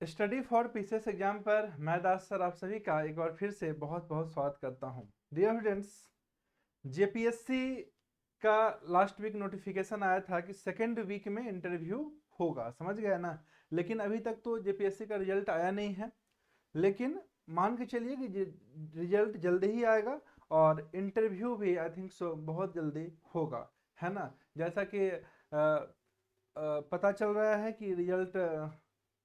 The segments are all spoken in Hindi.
स्टडी फॉर पीसीएस एग्जाम पर मैं दास सर आप सभी का एक बार फिर से बहुत बहुत स्वागत करता हूं। डियर स्टूडेंट्स, जेपीएससी का लास्ट वीक नोटिफिकेशन आया था कि सेकेंड वीक में इंटरव्यू होगा, समझ गए ना। लेकिन अभी तक तो जेपीएससी का रिजल्ट आया नहीं है, लेकिन मान के चलिए कि रिजल्ट जल्दी ही आएगा और इंटरव्यू भी आई थिंक सो बहुत जल्दी होगा, है ना। जैसा कि पता चल रहा है कि रिजल्ट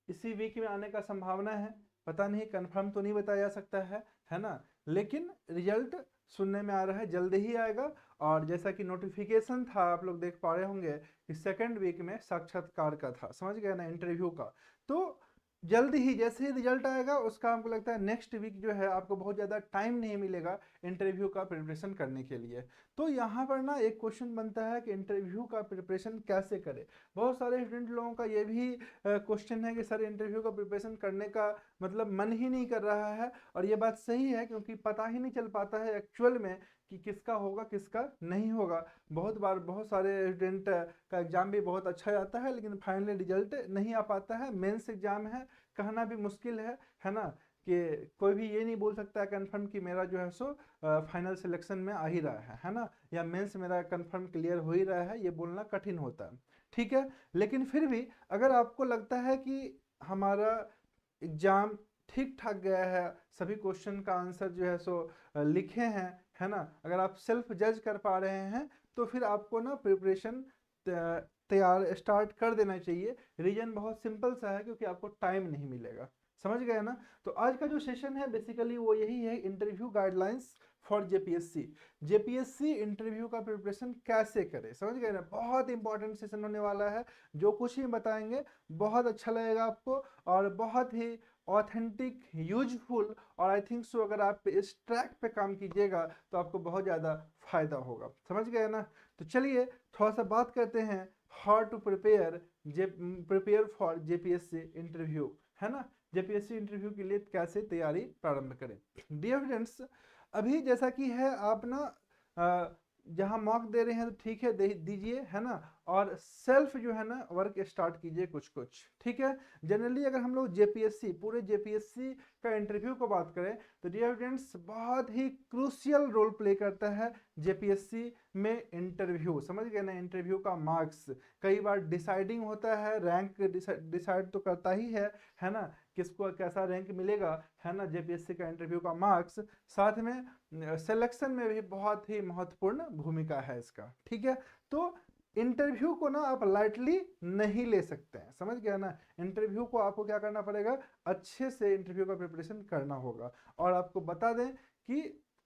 इसी वीक में आने का संभावना है। पता नहीं, कंफर्म तो नहीं बताया जा सकता है ना। लेकिन रिजल्ट सुनने में आ रहा है जल्दी ही आएगा। और जैसा कि नोटिफिकेशन था, आप लोग देख पा रहे होंगे कि सेकंड वीक में साक्षात्कार का था, समझ गए ना, इंटरव्यू का। तो जल्दी ही जैसे ही रिजल्ट आएगा उसका हमको लगता है नेक्स्ट वीक जो है आपको बहुत ज़्यादा टाइम नहीं मिलेगा इंटरव्यू का प्रिपरेशन करने के लिए। तो यहाँ पर ना एक क्वेश्चन बनता है कि इंटरव्यू का प्रिपरेशन कैसे करें। बहुत सारे स्टूडेंट लोगों का ये भी क्वेश्चन है कि सर इंटरव्यू का प्रिपरेशन करने का मतलब मन ही नहीं कर रहा है। और ये बात सही है, क्योंकि पता ही नहीं चल पाता है एक्चुअल में कि किसका होगा किसका नहीं होगा। बहुत बार बहुत सारे स्टूडेंट का एग्ज़ाम भी बहुत अच्छा जाता है, लेकिन फाइनली रिजल्ट नहीं आ पाता है। मेंस एग्ज़ाम है, कहना भी मुश्किल है ना। कि कोई भी ये नहीं बोल सकता है कंफर्म कि मेरा जो है सो फाइनल सिलेक्शन में आ ही रहा है ना, या मेंस मेरा कंफर्म क्लियर हो ही रहा है, ये बोलना कठिन होता है। ठीक है, लेकिन फिर भी अगर आपको लगता है कि हमारा एग्ज़ाम ठीक ठाक गया है, सभी क्वेश्चन का आंसर जो है सो लिखे हैं, है ना, अगर आप सेल्फ जज कर पा रहे हैं, तो फिर आपको ना प्रिपरेशन तैयार स्टार्ट कर देना चाहिए। रीज़न बहुत सिंपल सा है, क्योंकि आपको टाइम नहीं मिलेगा, समझ गए ना। तो आज का जो सेशन है बेसिकली वो यही है, interview guidelines for JPSC. JPSC interview का प्रिपरेशन कैसे करें, समझ गए ना। बहुत इंपॉर्टेंट सेशन होने वाला है। जो कुछ ही बताएंगे बहुत अच्छा लगेगा आपको, और बहुत ही ऑथेंटिक, यूजफुल, और आई थिंक सो अगर आप इस ट्रैक पे काम कीजिएगा तो आपको बहुत ज़्यादा फायदा होगा, समझ गए ना। तो चलिए थोड़ा सा बात करते हैं how to prepare for JPSC interview, है ना। जेपीएससी इंटरव्यू के लिए कैसे तैयारी प्रारंभ करें। डियर फ्रेंड्स, अभी जैसा कि है आप ना जहाँ मॉक दे रहे हैं तो ठीक है, दे दीजिए, है ना। और सेल्फ जो है ना वर्क स्टार्ट कीजिए कुछ कुछ, ठीक है। जनरली अगर हम लोग जेपीएससी, पूरे जेपीएससी का इंटरव्यू को बात करें तो डियर फ्रेंड्स बहुत ही क्रूशियल रोल प्ले करता है जेपीएससी में इंटरव्यू, समझ गए ना। इंटरव्यू का मार्क्स कई बार डिसाइडिंग होता है, रैंक डिसाइड तो करता ही है ना, किसको कैसा रैंक मिलेगा, है ना। जेपीएससी का इंटरव्यू का मार्क्स साथ में सिलेक्शन में भी बहुत ही महत्वपूर्ण भूमिका है इसका, ठीक है। तो इंटरव्यू को ना आप लाइटली नहीं ले सकते हैं, समझ गया ना। इंटरव्यू को आपको क्या करना पड़ेगा, अच्छे से इंटरव्यू का प्रिपरेशन करना होगा। और आपको बता दें कि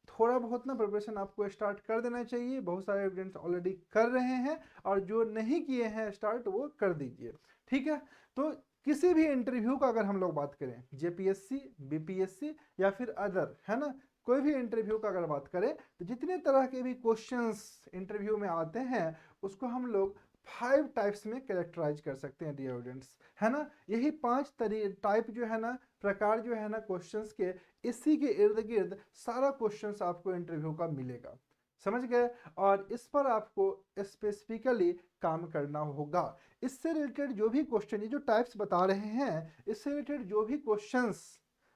थोड़ा बहुत ना प्रिपरेशन आपको स्टार्ट कर देना चाहिए। बहुत सारे स्टूडेंट्स ऑलरेडी कर रहे हैं, और जो नहीं किए हैं स्टार्ट वो कर दीजिए, ठीक है। तो किसी भी इंटरव्यू का अगर हम लोग बात करें, जेपीएससी, बीपीएससी या फिर अदर, है ना, कोई भी इंटरव्यू का अगर बात करें तो जितने तरह के भी क्वेश्चंस इंटरव्यू में आते हैं उसको हम लोग 5 टाइप्स में कैरेक्टराइज कर सकते हैं डियर स्टूडेंट्स, है ना। यही 5 टाइप जो है ना, प्रकार जो है ना क्वेश्चंस के, इसी के इर्द गिर्द सारा क्वेश्चंस आपको इंटरव्यू का मिलेगा, समझ गए। और इस पर आपको स्पेसिफिकली काम करना होगा। इससे रिलेटेड जो भी क्वेश्चन, ये जो टाइप्स बता रहे हैं, इससे रिलेटेड जो भी क्वेश्चंस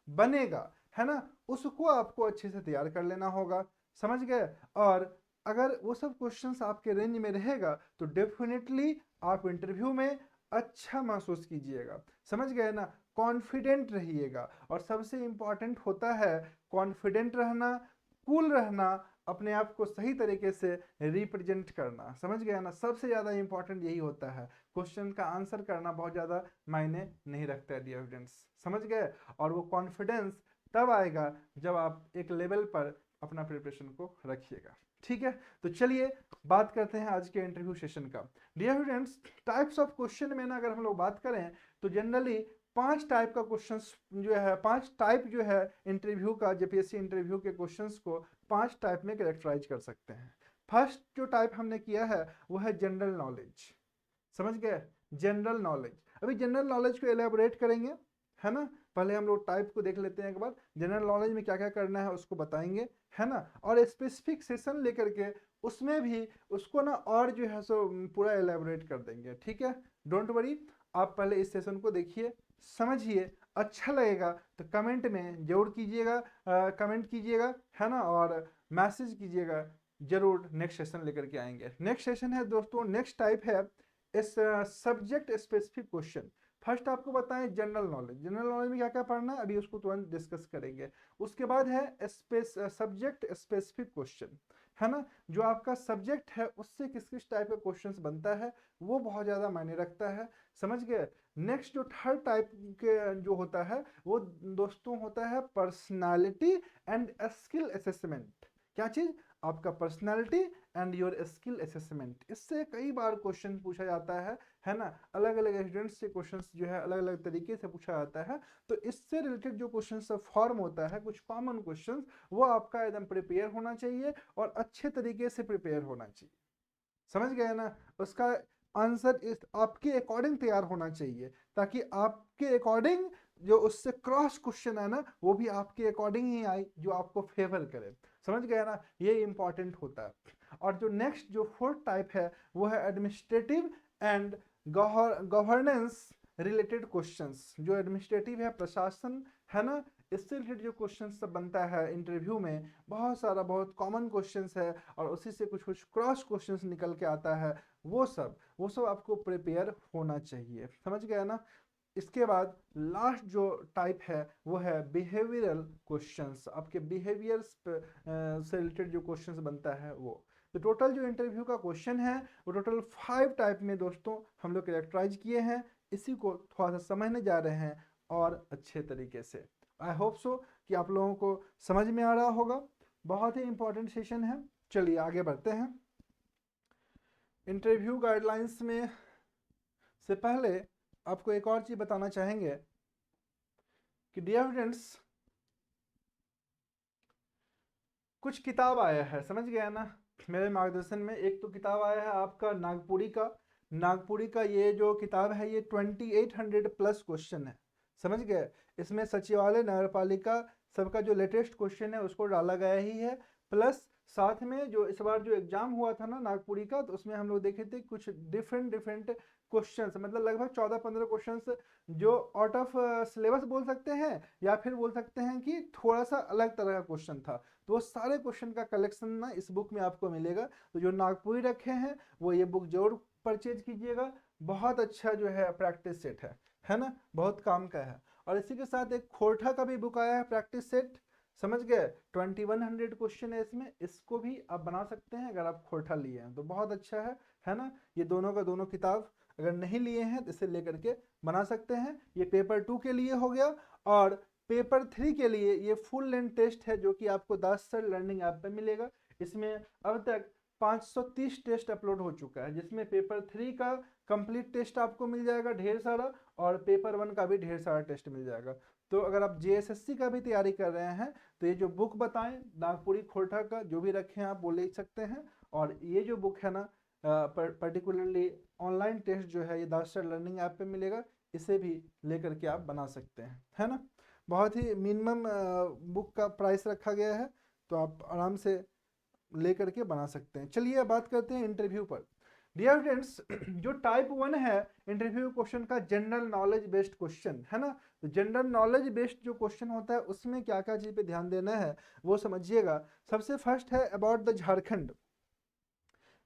बनेगा, है ना, उसको आपको अच्छे से तैयार कर लेना होगा, समझ गए। और अगर वो सब क्वेश्चंस आपके रेंज में रहेगा तो डेफिनेटली आप इंटरव्यू में अच्छा महसूस कीजिएगा, समझ गए ना। कॉन्फिडेंट रहिएगा, और सबसे इंपॉर्टेंट होता है कॉन्फिडेंट रहना, कूल रहना, अपने आप को सही तरीके से रिप्रेजेंट करना, समझ गया ना। सबसे ज़्यादा इंपॉर्टेंट यही होता है। क्वेश्चन का आंसर करना बहुत ज़्यादा मायने नहीं रखता है डियर स्टूडेंट्स, समझ गए। और वो कॉन्फिडेंस तब आएगा जब आप एक लेवल पर अपना प्रिपरेशन को रखिएगा, ठीक है। तो चलिए बात करते हैं आज के इंटरव्यू सेशन का। Dear students, types of question में ना अगर हम लोग बात करें तो जनरली 5 टाइप का क्वेश्चंस जो है, 5 टाइप जो है इंटरव्यू का, जेपीएससी इंटरव्यू के क्वेश्चंस को 5 टाइप में कैरेक्टराइज कर सकते हैं। फर्स्ट जो टाइप हमने किया है वो है जनरल नॉलेज, समझ गए, जनरल नॉलेज। अभी जनरल नॉलेज को एलेबोरेट करेंगे, है ना। पहले हम लोग टाइप को देख लेते हैं एक बार, जनरल नॉलेज में क्या क्या करना है उसको बताएंगे, है ना। और स्पेसिफिक सेशन लेकर के उसमें भी उसको ना और जो है सो पूरा एलेबोरेट कर देंगे, ठीक है। डोंट वरी, आप पहले इस सेशन को देखिए, समझिए, अच्छा लगेगा तो कमेंट में जरूर कीजिएगा, कमेंट कीजिएगा, है ना, और मैसेज कीजिएगा, जरूर नेक्स्ट सेशन लेकर के आएंगे। नेक्स्ट सेशन है दोस्तों, नेक्स्ट टाइप है इस सब्जेक्ट स्पेसिफिक क्वेश्चन। फर्स्ट आपको बताएं जनरल नॉलेज, जनरल नॉलेज में क्या क्या पढ़ना है अभी उसको तुरंत डिस्कस करेंगे। उसके बाद है सब्जेक्ट स्पेसिफिक क्वेश्चन, है ना, जो आपका सब्जेक्ट है उससे किस किस टाइप का क्वेश्चंस बनता है वो बहुत ज़्यादा मायने रखता है, समझ गए। नेक्स्ट जो थर्ड टाइप के जो होता है वो दोस्तों होता है पर्सनालिटी एंड स्किल असेसमेंट। क्या चीज़? आपका personality and your skill assessment. इससे कई बार क्वेश्चन पूछा जाता है ना, अलग अलग स्टूडेंट्स से क्वेश्चंस जो है अलग अलग तरीके से पूछा जाता है। तो इससे रिलेटेड जो क्वेश्चन फॉर्म होता है, कुछ कॉमन क्वेश्चन, वो आपका एकदम प्रिपेयर होना चाहिए और अच्छे तरीके से प्रिपेयर होना चाहिए, समझ गए ना। उसका आंसर इस आपके अकॉर्डिंग तैयार होना चाहिए, ताकि आपके अकॉर्डिंग जो उससे क्रॉस क्वेश्चन है ना वो भी आपके अकॉर्डिंग ही आए जो आपको फेवर करे, समझ गए ना, ये इंपॉर्टेंट होता है। और जो नेक्स्ट जो फोर्थ टाइप है वो है administrative and governance related questions. जो एडमिनिस्ट्रेटिव है, प्रशासन, है ना, इससे रिलेटेड जो क्वेश्चन सब बनता है इंटरव्यू में, बहुत सारा बहुत कॉमन क्वेश्चंस है और उसी से कुछ कुछ क्रॉस क्वेश्चंस निकल के आता है, वो सब आपको प्रिपेयर होना चाहिए, समझ गया ना। इसके बाद लास्ट जो टाइप है वो है बिहेवियरल क्वेश्चंस। आपके बिहेवियर से रिलेटेड जो क्वेश्चंस बनता है वो। तो टोटल जो इंटरव्यू का क्वेश्चन है वो टोटल 5 टाइप में दोस्तों हम लोग कैरेक्टराइज किए हैं। इसी को थोड़ा सा समझने जा रहे हैं और अच्छे तरीके से। आई होप सो कि आप लोगों को समझ में आ रहा होगा। बहुत ही इंपॉर्टेंट सेशन है। चलिए आगे बढ़ते हैं। इंटरव्यू गाइडलाइंस में से पहले आपको एक और चीज़ बताना चाहेंगे कि डियर स्टूडेंट्स, कुछ किताब आया है, समझ गया ना, मेरे मार्गदर्शन में। एक तो किताब आया है आपका नागपुरी का ये जो किताब है ये 2800 प्लस क्वेश्चन है, समझ गए। इसमें सचिवालय, नगरपालिका सबका जो लेटेस्ट क्वेश्चन है उसको डाला गया ही है, प्लस साथ में जो इस बार जो एग्जाम हुआ था ना नागपुरी का, तो उसमें हम लोग देखे थे कुछ डिफरेंट क्वेश्चंस, मतलब लगभग 14-15 क्वेश्चंस जो आउट ऑफ सिलेबस बोल सकते हैं या फिर बोल सकते हैं कि थोड़ा सा अलग तरह का क्वेश्चन था। तो वो सारे क्वेश्चन का कलेक्शन ना इस बुक में आपको मिलेगा। तो जो नागपुरी रखे हैं वो ये बुक जरूर परचेज कीजिएगा। बहुत अच्छा जो है प्रैक्टिस सेट है ना, बहुत काम का है। और इसी के साथ एक खोरठा का भी बुक आया है प्रैक्टिस सेट, समझ गए। 2100 क्वेश्चन है इसमें, इसको भी आप बना सकते हैं अगर आप खोरठा लिए हैं तो बहुत अच्छा है ना। ये दोनों का दोनों किताब अगर नहीं लिए हैं तो इसे लेकर के बना सकते हैं। ये पेपर 2 के लिए हो गया। और पेपर 3 के लिए ये फुल लेंथ टेस्ट है जो कि आपको दास सर लर्निंग ऐप पे मिलेगा। इसमें अब तक 530 टेस्ट अपलोड हो चुका है, जिसमें पेपर 3 का कंप्लीट टेस्ट आपको मिल जाएगा ढेर सारा, और पेपर 1 का भी ढेर सारा टेस्ट मिल जाएगा। तो अगर आप JSSC का भी तैयारी कर रहे हैं तो ये जो बुक बताएं नागपुरी खोरठा का जो भी रखे हैं आप वो ले सकते हैं। और ये जो बुक है ना पर्टिकुलरली ऑनलाइन टेस्ट जो है ये दास सर लर्निंग ऐप पे मिलेगा, इसे भी लेकर के आप बना सकते हैं, है ना। बहुत ही मिनिमम बुक का प्राइस रखा गया है, तो आप आराम से ले करके बना सकते हैं। चलिए अब बात करते हैं इंटरव्यू पर। डियर फ्रेंड्स, जो टाइप 1 है इंटरव्यू क्वेश्चन का जनरल नॉलेज बेस्ड क्वेश्चन है ना, तो जनरल नॉलेज बेस्ड जो क्वेश्चन होता है उसमें क्या क्या चीज़ पे ध्यान देना है वो समझिएगा। सबसे फर्स्ट है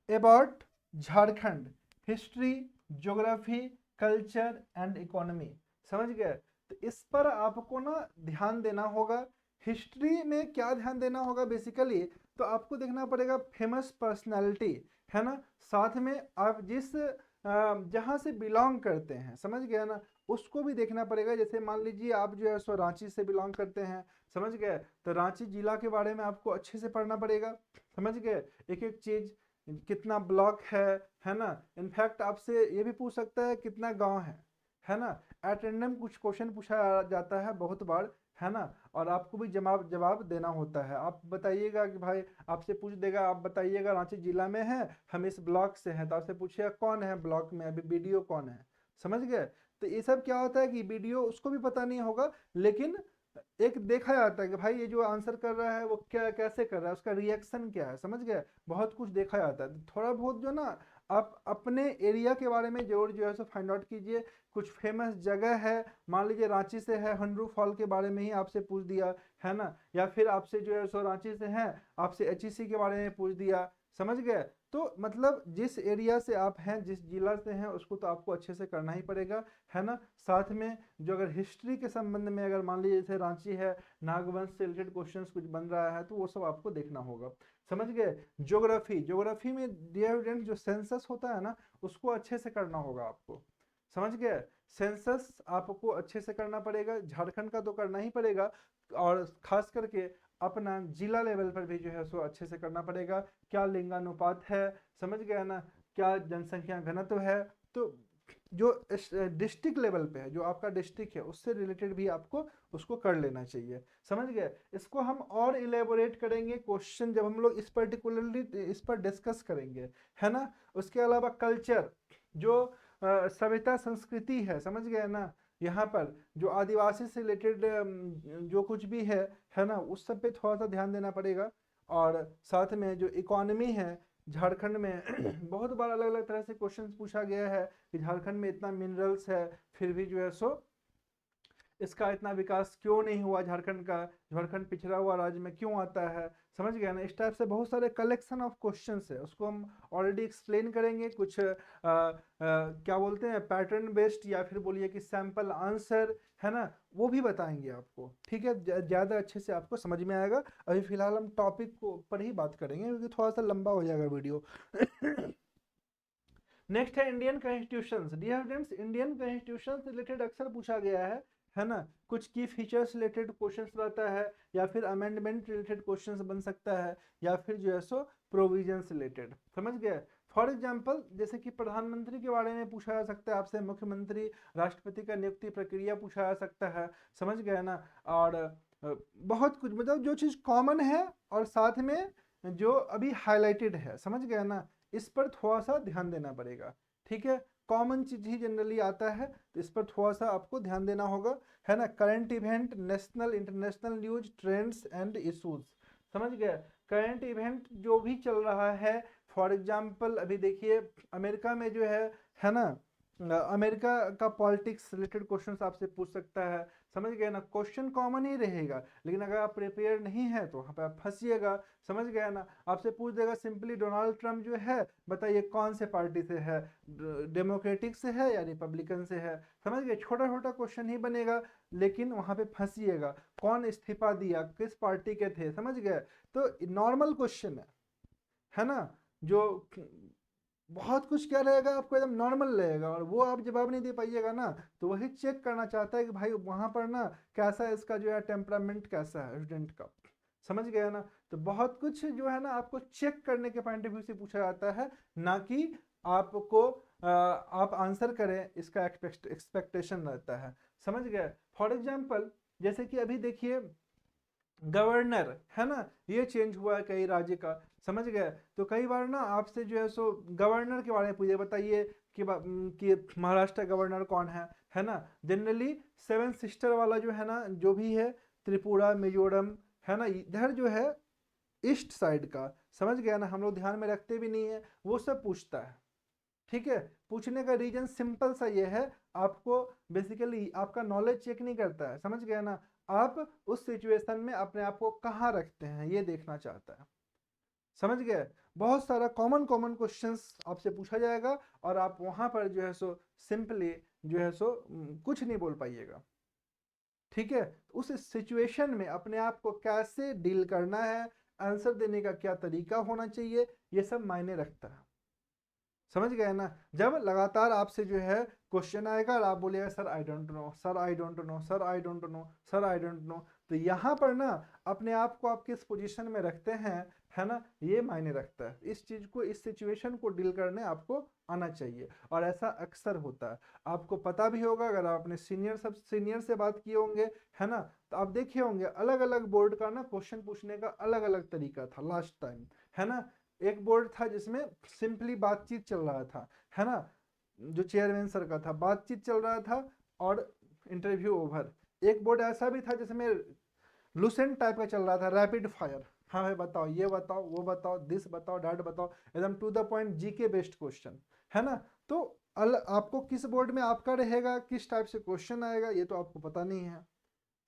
about Jharkhand, history, geography, culture and economy, समझ गए। तो इस पर आपको ना ध्यान देना होगा। हिस्ट्री में क्या ध्यान देना होगा बेसिकली, तो आपको देखना पड़ेगा फेमस पर्सनालिटी, है ना, साथ में आप जिस जहाँ से बिलोंग करते हैं, समझ गए ना, उसको भी देखना पड़ेगा। जैसे मान लीजिए आप जो है सो रांची से बिलोंग करते हैं, समझ गए, तो रांची जिला के बारे में आपको अच्छे से पढ़ना पड़ेगा, समझ गए, एक एक चीज़, कितना ब्लॉक है ना। इनफैक्ट आपसे ये भी पूछ सकता है कितना गांव है ना। एट रैंडम कुछ क्वेश्चन पूछा जाता है बहुत बार, है ना, और आपको भी जवाब देना होता है। आप बताइएगा कि भाई, आपसे पूछ देगा, आप बताइएगा रांची जिला में है, हम इस ब्लॉक से हैं, तो आपसे पूछेगा कौन है ब्लॉक में, अभी BDO कौन है, समझ गए। तो ये सब क्या होता है कि BDO उसको भी पता नहीं होगा, लेकिन एक देखा जाता है कि भाई ये जो आंसर कर रहा है वो क्या कैसे कर रहा है, उसका रिएक्शन क्या है, समझ गए, बहुत कुछ देखा जाता है। थोड़ा बहुत जो ना आप अपने एरिया के बारे में जरूर जो है सो फाइंड आउट कीजिए। कुछ फेमस जगह है, मान लीजिए रांची से है, हंड्रू फॉल के बारे में ही आपसे पूछ दिया, है ना, या फिर आपसे जो है सो रांची से है, आपसे एचईसी के बारे में पूछ दिया, समझ गए। तो मतलब जिस एरिया से आप हैं, जिस जिला से हैं, उसको तो आपको अच्छे से करना ही पड़ेगा, है ना। साथ में जो अगर हिस्ट्री के संबंध में अगर मान लीजिए जैसे रांची है, नागवंश से रिलेटेड क्वेश्चंस कुछ बन रहा है, तो वो सब आपको देखना होगा, समझ गए। ज्योग्राफी, ज्योग्राफी में डियर स्टूडेंट जो सेंसस होता है ना, उसको अच्छे से करना होगा आपको, समझ गए। सेंसस आपको अच्छे से करना पड़ेगा, झारखंड का तो करना ही पड़ेगा, और खास करके अपना जिला लेवल पर भी जो है सो अच्छे से करना पड़ेगा। क्या लिंगानुपात है, समझ गया ना, क्या जनसंख्या घनत्व है। तो जो डिस्ट्रिक्ट लेवल पे है, जो आपका डिस्ट्रिक्ट है, उससे रिलेटेड भी आपको उसको कर लेना चाहिए, समझ गए। इसको हम और इलेबोरेट करेंगे क्वेश्चन जब हम लोग इस पर्टिकुलरली इस पर डिस्कस करेंगे, है ना। उसके अलावा कल्चर, जो सभ्यता संस्कृति है, समझ गए ना, यहाँ पर जो आदिवासी से रिलेटेड जो कुछ भी है ना, उस सब पे थोड़ा सा ध्यान देना पड़ेगा। और साथ में जो इकोनॉमी है झारखंड में बहुत बार अलग अलग तरह से क्वेश्चंस पूछा गया है कि झारखंड में इतना मिनरल्स है, फिर भी जो है सो इसका इतना विकास क्यों नहीं हुआ झारखंड का, झारखंड पिछड़ा हुआ राज्य में क्यों आता है, समझ गया ना। इस टाइप से बहुत सारे कलेक्शन ऑफ क्वेश्चंस है, उसको हम ऑलरेडी एक्सप्लेन करेंगे। कुछ क्या बोलते हैं, पैटर्न बेस्ड, या फिर बोलिए कि सैंपल आंसर, है ना, वो भी बताएंगे आपको, ठीक है। ज़्यादा अच्छे से आपको समझ में आएगा। अभी फिलहाल हम टॉपिक को पर ही बात करेंगे क्योंकि थोड़ा सा लंबा हो जाएगा वीडियो। नेक्स्ट है Indian constitution. Dear students, Indian constitution से रिलेटेड अक्सर पूछा गया है ना। कुछ की फीचर्स रिलेटेड क्वेश्चंस रहता है, या फिर अमेंडमेंट रिलेटेड क्वेश्चंस बन सकता है, या फिर जो है सो प्रोविजंस रिलेटेड, समझ गए। फॉर एग्जांपल जैसे कि प्रधानमंत्री के बारे में पूछा जा सकता है आपसे, मुख्यमंत्री, राष्ट्रपति का नियुक्ति प्रक्रिया पूछा जा सकता है, समझ गए ना। और बहुत कुछ, मतलब जो चीज़ कॉमन है और साथ में जो अभी हाईलाइटेड है, समझ गए ना, इस पर थोड़ा सा ध्यान देना पड़ेगा, ठीक है। कॉमन चीज ही जनरली आता है, तो इस पर थोड़ा सा आपको ध्यान देना होगा, है ना। Current event, national international news, trends and issues, समझ गए। करंट इवेंट जो भी चल रहा है, फॉर एग्जांपल अभी देखिए अमेरिका में जो है ना, अमेरिका का पॉलिटिक्स रिलेटेड क्वेश्चंस आपसे पूछ सकता है, समझ गए ना। क्वेश्चन कॉमन ही रहेगा, लेकिन अगर आप प्रिपेयर नहीं है तो वहाँ पे आप फंसिएगा, समझ गए ना। आपसे पूछ देगा सिंपली डोनाल्ड ट्रम्प जो है, बताइए कौन से पार्टी से है, डेमोक्रेटिक से है या रिपब्लिकन से है, समझ गए। छोटा छोटा क्वेश्चन ही बनेगा, लेकिन वहाँ पे फंसिएगा। कौन इस्तीफा दिया, किस पार्टी के थे, समझ गए। तो नॉर्मल क्वेश्चन है ना, जो बहुत कुछ क्या रहेगा, आपको एकदम नॉर्मल रहेगा, और वो आप जवाब नहीं दे पाइएगा ना, तो वही चेक करना चाहता है कि भाई वहाँ पर ना कैसा इसका जो है टेम्परामेंट कैसा है स्टूडेंट का, समझ गया ना। तो बहुत कुछ जो है ना आपको चेक करने के पॉइंट ऑफ व्यू से पूछा जाता है, ना कि आपको आप आंसर करें इसका एक्सपेक्टेशन रहता है, समझ गए। फॉर एग्जाम्पल जैसे कि अभी देखिए गवर्नर, है ना, ये चेंज हुआ है कई राज्य का, समझ गए। तो कई बार ना आपसे जो है सो गवर्नर के बारे में पूछे, बताइए कि महाराष्ट्र गवर्नर कौन है ना। जनरली सेवन सिस्टर वाला जो है ना, जो भी है, त्रिपुरा, मिजोरम, है ना, इधर जो है ईस्ट साइड का, समझ गया ना, हम लोग ध्यान में रखते भी नहीं है, वो सब पूछता है, ठीक है। पूछने का रीजन सिंपल सा ये है, आपको बेसिकली आपका नॉलेज चेक नहीं करता है, समझ गया ना। आप उस सिचुएशन में अपने आप को कहाँ रखते हैं ये देखना चाहता है, समझ गए। बहुत सारा कॉमन कॉमन क्वेश्चंस आपसे पूछा जाएगा, और आप वहां पर जो है सो सिंपली जो है सो कुछ नहीं बोल पाइएगा, ठीक है। उस सिचुएशन में अपने आप को कैसे डील करना है, आंसर देने का क्या तरीका होना चाहिए, ये सब मायने रखता है, समझ गए ना। जब लगातार आपसे जो है क्वेश्चन आएगा और आप बोलिएगा sir I don't know, sir I don't know, sir I don't know, sir I don't know, तो यहाँ पर ना अपने आप को आप किस पोजीशन में रखते हैं, है ना, ये मायने रखता है। इस चीज को, इस सिचुएशन को डील करने आपको आना चाहिए, और ऐसा अक्सर होता है। आपको पता भी होगा, अगर आप अपने सीनियर से बात किए होंगे, है ना, तो आप देखे होंगे अलग अलग बोर्ड का ना क्वेश्चन पूछने का अलग अलग तरीका था लास्ट टाइम, है ना। एक बोर्ड था जिसमें सिंपली बातचीत चल रहा था, है ना, जो चेयरमैन सर का था, बातचीत चल रहा था और इंटरव्यू ओवर। एक बोर्ड ऐसा भी था जिसमें लुसेंट टाइप का चल रहा था, रैपिड फायर, हाँ भाई बताओ, ये बताओ, वो बताओ, दिस बताओ, डैट बताओ, एकदम to the point GK based question, है ना। तो आपको किस बोर्ड में आपका रहेगा, किस टाइप से क्वेश्चन आएगा, ये तो आपको पता नहीं है,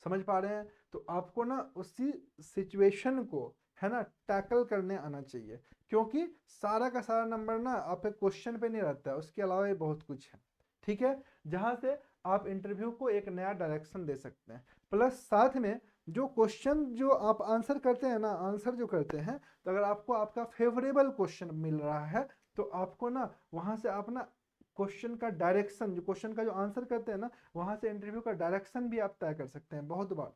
समझ पा रहे हैं। तो आपको ना उसी सिचुएशन को, है ना, टैकल करने आना चाहिए, क्योंकि सारा का सारा नंबर ना आपके क्वेश्चन पे नहीं रहता है, उसके अलावा भी बहुत कुछ है, ठीक है, जहाँ से आप इंटरव्यू को एक नया डायरेक्शन दे सकते हैं। प्लस साथ में जो क्वेश्चन जो आप आंसर करते हैं ना, आंसर जो करते हैं, तो अगर आपको आपका फेवरेबल क्वेश्चन मिल रहा है तो आपको ना वहाँ से आप ना क्वेश्चन का डायरेक्शन, जो क्वेश्चन का जो आंसर करते हैं ना, वहाँ से इंटरव्यू का डायरेक्शन भी आप तय कर सकते हैं बहुत बार,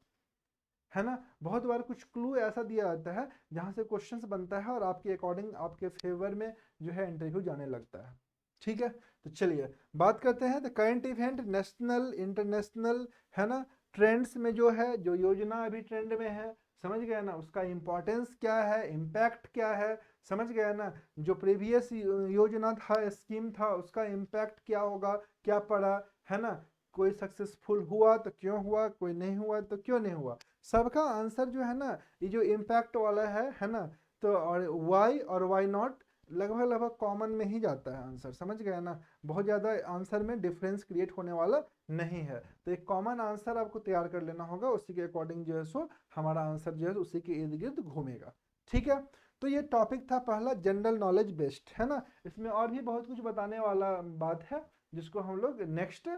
है ना। बहुत बार कुछ क्लू ऐसा दिया जाता है जहाँ से क्वेश्चंस बनता है और आपके अकॉर्डिंग, आपके फेवर में जो है इंटरव्यू जाने लगता है, ठीक है। तो चलिए बात करते हैं the current event, national international, है ना, ट्रेंड्स में जो है, जो योजना अभी ट्रेंड में है, समझ गए ना, उसका इंपॉर्टेंस क्या है, इम्पैक्ट क्या है, समझ गए ना, जो प्रीवियस योजना था, स्कीम था, उसका इम्पैक्ट क्या होगा, क्या पड़ा, है ना, कोई सक्सेसफुल हुआ तो क्यों हुआ, कोई नहीं हुआ तो क्यों नहीं हुआ, सबका आंसर जो है ना, ये जो इम्पैक्ट वाला है ना, तो और वाई और वाई नॉट लगभग लगभग कॉमन में ही जाता है आंसर, समझ गए ना, बहुत ज़्यादा आंसर में डिफरेंस क्रिएट होने वाला नहीं है। तो एक कॉमन आंसर आपको तैयार कर लेना होगा, उसी के अकॉर्डिंग जो है सो हमारा आंसर जो है उसी के इर्द गिर्द घूमेगा, ठीक है। तो ये टॉपिक था पहला, जनरल नॉलेज बेस्ड, है ना। इसमें और भी बहुत कुछ बताने वाला बात है जिसको हम लोग नेक्स्ट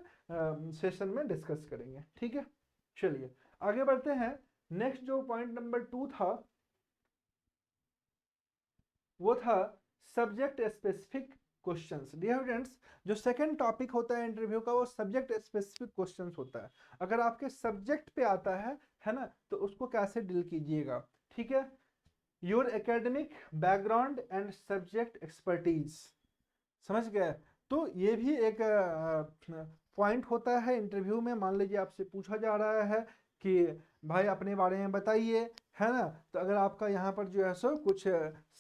सेशन में डिस्कस करेंगे, ठीक है। चलिए आगे बढ़ते हैं। नेक्स्ट जो पॉइंट नंबर 2 था वो था subject specific questions. Dear students, जो सेकंड टॉपिक होता है इंटरव्यू का वो सब्जेक्ट स्पेसिफिक क्वेश्चंस होता है। अगर आपके सब्जेक्ट पे आता है ना, तो उसको कैसे डील कीजिएगा, ठीक है। Your academic background and subject expertise, समझ गए। तो ये भी एक पॉइंट होता है इंटरव्यू में। मान लीजिए आपसे पूछा जा रहा है कि भाई अपने बारे में बताइए, है ना। तो अगर आपका यहाँ पर जो है सो कुछ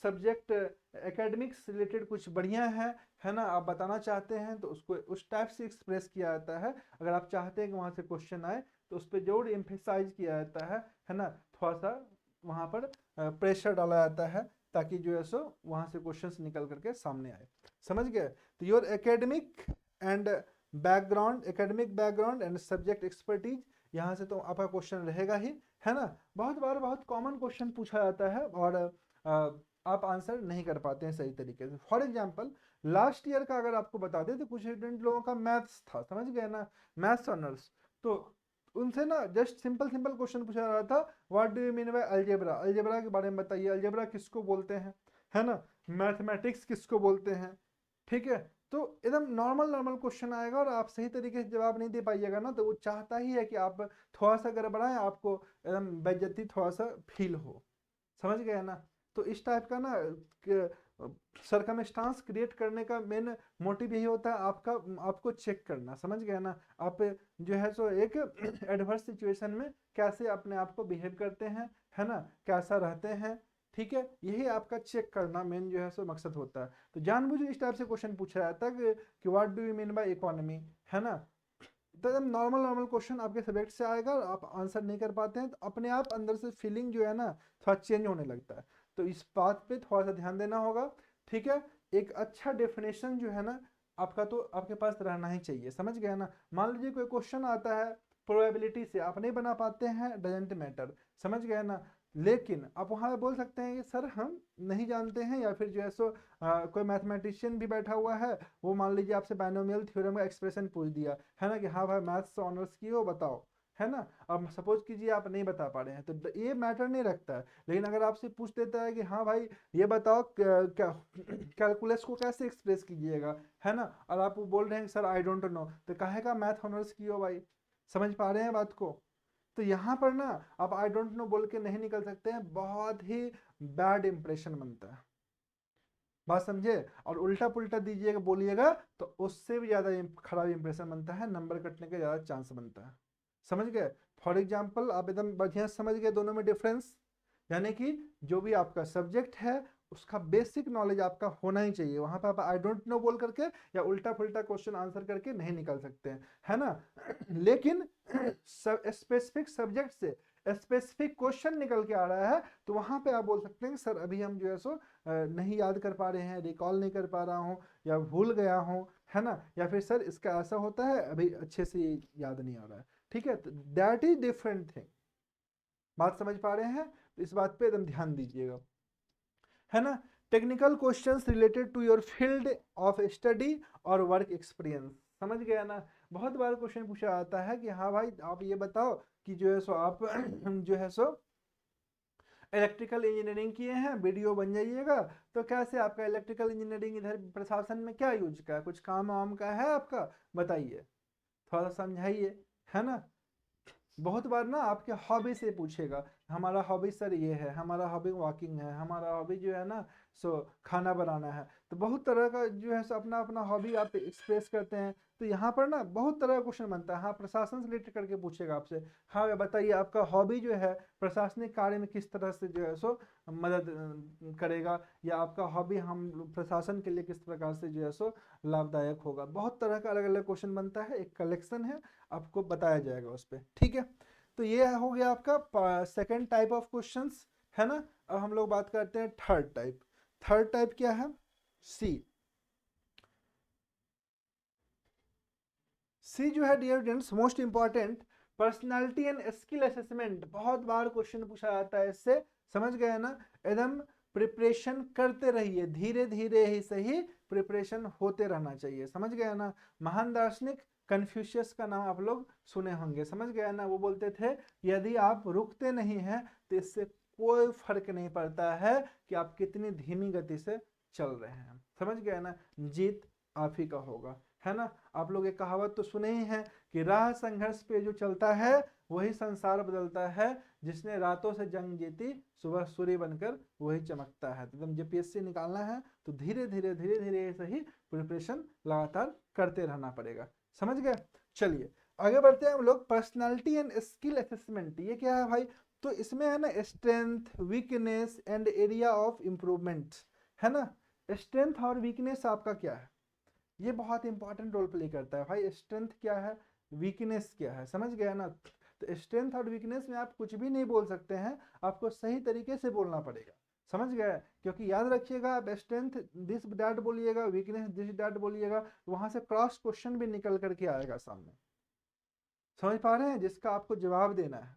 सब्जेक्ट एकेडमिक्स रिलेटेड कुछ बढ़िया है ना, आप बताना चाहते हैं तो उसको उस टाइप से एक्सप्रेस किया जाता है। अगर आप चाहते हैं कि वहाँ से क्वेश्चन आए तो उस पर जरूर एम्फेसाइज किया जाता है ना, थोड़ा सा वहाँ पर प्रेशर डाला जाता है ताकि जो है सो वहाँ से क्वेश्चंस निकल करके सामने आए, समझ गए। तो your academic and academic background and subject expertise, यहाँ से तो आपका क्वेश्चन रहेगा ही, है ना। बहुत बार बहुत कॉमन क्वेश्चन पूछा जाता है और आप आंसर नहीं कर पाते हैं सही तरीके से। फॉर एग्जाम्पल लास्ट ईयर का अगर आपको बता दें तो कुछ स्टूडेंट लोगों का मैथ्स था, समझ गए ना, मैथ्स ऑनर्स। तो उनसे ना जस्ट सिंपल सिंपल क्वेश्चन पूछा जा रहा था, what do you mean by algebra, algebra के बारे में बताइए, अलजेब्रा किसको बोलते हैं, है ना, मैथमेटिक्स किसको बोलते हैं, ठीक है। तो एकदम नॉर्मल नॉर्मल क्वेश्चन आएगा और आप सही तरीके से जवाब नहीं दे पाइएगा ना, तो वो चाहता ही है कि आप थोड़ा सा गड़बड़ाएं, आपको एकदम बेइज्जती थोड़ा सा फील हो, समझ गए ना। तो इस टाइप का ना सरकमस्टांस क्रिएट करने का मेन मोटिव यही होता है, आपका आपको चेक करना, समझ गए ना। आप जो है सो एक एडवर्स सिचुएशन में कैसे अपने आप को बिहेव करते हैं, है ना, कैसा रहते हैं, ठीक है। यही आपका चेक करना मेन जो है सो मकसद होता है। तो जानबूझ इस टाइप से क्वेश्चन पूछा जाता है कि what do you mean by economy, है ना। तो एकदम नॉर्मल नॉर्मल क्वेश्चन आपके सब्जेक्ट से आएगा और आप आंसर नहीं कर पाते हैं, तो अपने आप अंदर से फीलिंग जो है ना थोड़ा चेंज होने लगता है। तो इस बात पे थोड़ा सा ध्यान देना होगा, ठीक है। एक अच्छा डेफिनेशन जो है ना आपका, तो आपके पास रहना ही चाहिए, समझ गए ना। मान लीजिए कोई क्वेश्चन आता है प्रोबेबिलिटी से, आप नहीं बना पाते हैं, डजेंट मैटर, समझ गए ना। लेकिन आप वहाँ बोल सकते हैं कि सर हम नहीं जानते हैं, या फिर जो है सो कोई मैथमेटिशियन भी बैठा हुआ है, वो मान लीजिए आपसे बाइनोमियल थ्योरम का एक्सप्रेशन पूछ दिया है ना, कि हाँ भाई मैथ्स ऑनर्स की हो बताओ, है ना। अब सपोज कीजिए आप नहीं बता पा रहे हैं तो ये मैटर नहीं रखता है। लेकिन अगर आपसे पूछ देता है कि हाँ भाई ये बताओ क्या कैलकुलस को कैसे एक्सप्रेस कीजिएगा, है ना, और आप बोल रहे हैं सर आई डोंट नो, तो काहे का मैथ ऑनर्स की हो भाई, समझ पा रहे हैं बात को। तो यहाँ पर ना आप आई डोंट नो बोल के नहीं निकल सकते हैं, बहुत ही बैड इंप्रेशन बनता है, बात समझे। और उल्टा पुल्टा दीजिएगा बोलिएगा तो उससे भी ज़्यादा खराब इंप्रेशन बनता है, नंबर कटने का ज़्यादा चांस बनता है, समझ गए। फॉर एग्जाम्पल आप एकदम बढ़िया समझ गए दोनों में डिफरेंस, यानी कि जो भी आपका सब्जेक्ट है उसका बेसिक नॉलेज आपका होना ही चाहिए। वहां पे आप आई डोंट नो बोल करके या उल्टा पुल्टा क्वेश्चन आंसर करके नहीं निकल सकते हैं, है ना। लेकिन स्पेसिफिक सब्जेक्ट से स्पेसिफिक क्वेश्चन निकल के आ रहा है तो वहां पे आप बोल सकते हैं कि सर अभी हम जो है सो नहीं याद कर पा रहे हैं, रिकॉल नहीं कर पा रहा हूँ या भूल गया हूँ, है ना, या फिर सर इसका ऐसा होता है अभी अच्छे से याद नहीं आ रहा है। ठीक है, तो दैट इज डिफरेंट थिंग। बात समझ पा रहे हैं, तो इस बात पे एकदम ध्यान दीजिएगा, है ना। Technical questions related to your field of study और वर्क एक्सपीरियंस, समझ गया ना। बहुत बार क्वेश्चन पूछा जाता है कि हाँ भाई आप ये बताओ कि जो है सो आप जो है सो इलेक्ट्रिकल इंजीनियरिंग किए हैं, वीडियो बन जाइएगा, तो कैसे आपका इलेक्ट्रिकल इंजीनियरिंग इधर प्रशासन में क्या यूज का है, कुछ काम वाम का है आपका, बताइए, थोड़ा सा समझाइए, है ना। बहुत बार ना आपके हॉबी से पूछेगा, हमारा हॉबी सर ये है, हमारा हॉबी वॉकिंग है, हमारा हॉबी जो है ना सो खाना बनाना है। तो बहुत तरह का जो है सो अपना अपना हॉबी आप एक्सप्रेस करते हैं। तो यहाँ पर ना बहुत तरह का क्वेश्चन बनता है। हाँ, प्रशासन से रिलेटेड करके पूछेगा आपसे, हाँ बताइए आपका हॉबी जो है प्रशासनिक कार्य में किस तरह से जो है सो मदद करेगा, या आपका हॉबी हम प्रशासन के लिए किस प्रकार से जो है सो लाभदायक होगा। बहुत तरह का अलग अलग क्वेश्चन बनता है, एक कलेक्शन है, आपको बताया जाएगा उस पर, ठीक है। तो ये हो गया आपका सेकेंड टाइप ऑफ क्वेश्चंस, है ना। अब हम लोग बात करते हैं थर्ड टाइप। थर्ड टाइप क्या है, सी। सी जो है dear students most important, personality and skill assessment. बहुत बार क्वेश्चन पूछा जाता है इससे, समझ गए ना। एकदम प्रिपरेशन करते रहिए, धीरे धीरे ही सही प्रिपरेशन होते रहना चाहिए, समझ गए ना। महान दार्शनिक कन्फ्यूशियस का नाम आप लोग सुने होंगे, समझ गए ना। वो बोलते थे यदि आप रुकते नहीं हैं तो इससे कोई फर्क नहीं पड़ता है कि आप कितनी धीमी गति से चल रहे हैं, समझ गए ना। जीत आप ही का होगा, है ना। आप लोग एक कहावत तो सुने ही हैं कि राह संघर्ष पे जो चलता है वही संसार बदलता है, जिसने रातों से जंग जीती सुबह सूर्य बनकर वही चमकता है। तो एकदम जीपीएससी निकालना है तो धीरे धीरे धीरे धीरे सही प्रिपरेशन लगातार करते रहना पड़ेगा, समझ गए। चलिए आगे बढ़ते हैं हम लोग। पर्सनालिटी एंड स्किल असेसमेंट, ये क्या है भाई, तो इसमें है ना strength, weakness and area of improvement, है ना। स्ट्रेंथ और वीकनेस आपका क्या है, ये बहुत इंपॉर्टेंट रोल प्ले करता है भाई। स्ट्रेंथ क्या है, वीकनेस क्या है, समझ गया ना। तो स्ट्रेंथ और वीकनेस में आप कुछ भी नहीं बोल सकते हैं, आपको सही तरीके से बोलना पड़ेगा, समझ गए। क्योंकि याद रखिएगा आप स्ट्रेंथ दिस डैट बोलिएगा, वीकनेस दिस डैट बोलिएगा, तो वहां से क्रॉस क्वेश्चन भी निकल करके आएगा सामने, समझ पा रहे हैं, जिसका आपको जवाब देना है।